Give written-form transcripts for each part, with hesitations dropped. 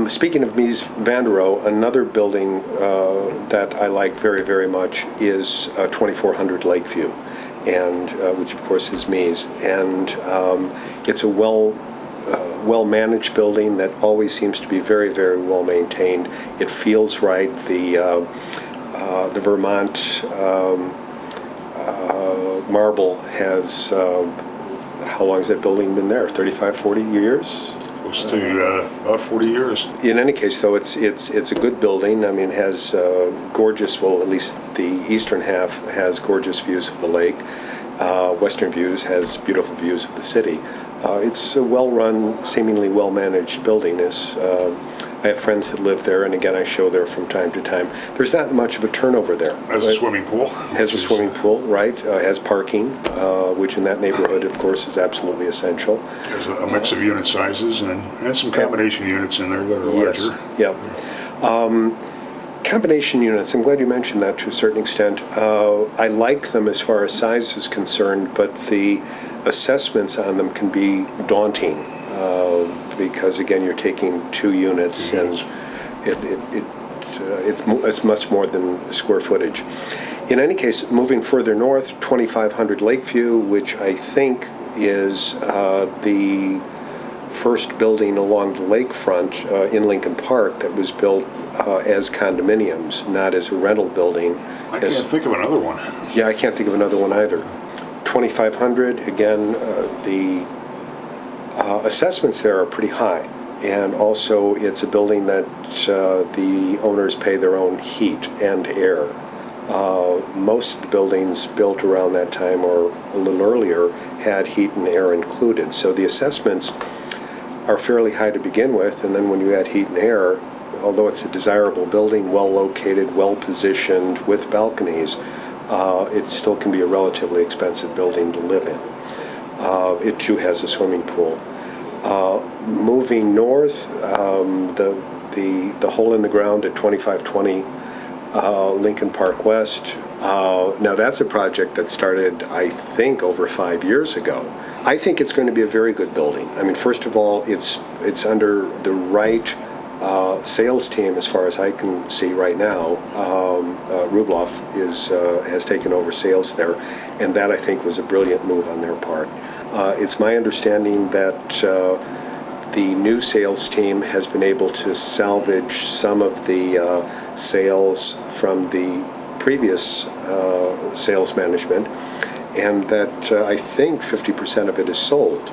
Speaking of Mies-van der Rohe, another building that I like very, very much is 2400 Lakeview, and which of course is Mies, and it's a well-managed building that always seems to be very, very well maintained. It feels right. The Vermont marble has, how long has that building been there? 35, 40 years? Close to about 40 years. In any case, though, it's a good building. I mean, it has gorgeous, well, at least the eastern half has gorgeous views of the lake. Western views has beautiful views of the city. It's a well-run, seemingly well-managed building. I have friends that live there, and again, I show there from time to time. There's not much of a turnover there. Has a swimming pool. Has a swimming pool, right. Has parking, which in that neighborhood, of course, is absolutely essential. There's a mix of unit sizes and some combination units in there that are larger. Yes, yeah. Combination units, I'm glad you mentioned that to a certain extent. I like them as far as size is concerned, but the assessments on them can be daunting because, again, you're taking two units, and it's much more than square footage. In any case, moving further north, 2500 Lakeview, which I think is the first building along the lakefront in Lincoln Park that was built as condominiums, not as a rental building. I can't think of another one. Yeah, I can't think of another one either. 2500, again, the assessments there are pretty high, and also it's a building that the owners pay their own heat and air. Most of the buildings built around that time or a little earlier had heat and air included, so the assessments are fairly high to begin with, and then when you add heat and air, although it's a desirable building, well located, well positioned, with balconies, it still can be a relatively expensive building to live in. It too has a swimming pool. Moving north, the hole in the ground at 2520 Lincoln Park West. Now that's a project that started, I think, over 5 years ago. I think it's going to be a very good building. I mean, first of all, it's under the right sales team as far as I can see right now. Rubloff has taken over sales there, and that I think was a brilliant move on their part. It's my understanding that the new sales team has been able to salvage some of the sales from the previous sales management, and that I think 50% of it is sold.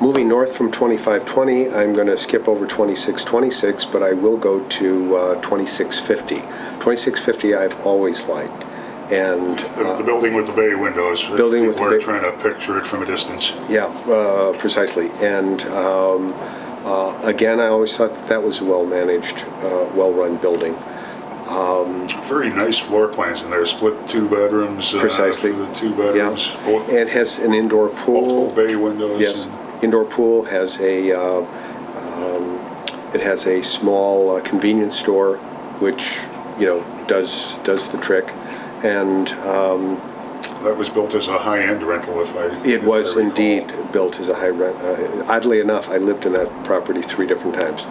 Moving north from 2520, I'm going to skip over 2626, but I will go to 2650. 2650 I've always liked. And the building with the bay windows. Building with the bay. We're trying to picture it from a distance. Yeah, precisely. And again, I always thought that was a well-managed, well-run building. Very nice floor plans in there. Split 2 bedrooms. Precisely. The 2 bedrooms. Yeah. And it has an indoor pool. Multiple bay windows. Yes. Indoor pool has it has a small convenience store, which does the trick. And that was built as a high-end rental, It was indeed built as a high rent. Oddly enough, I lived in that property 3 different times.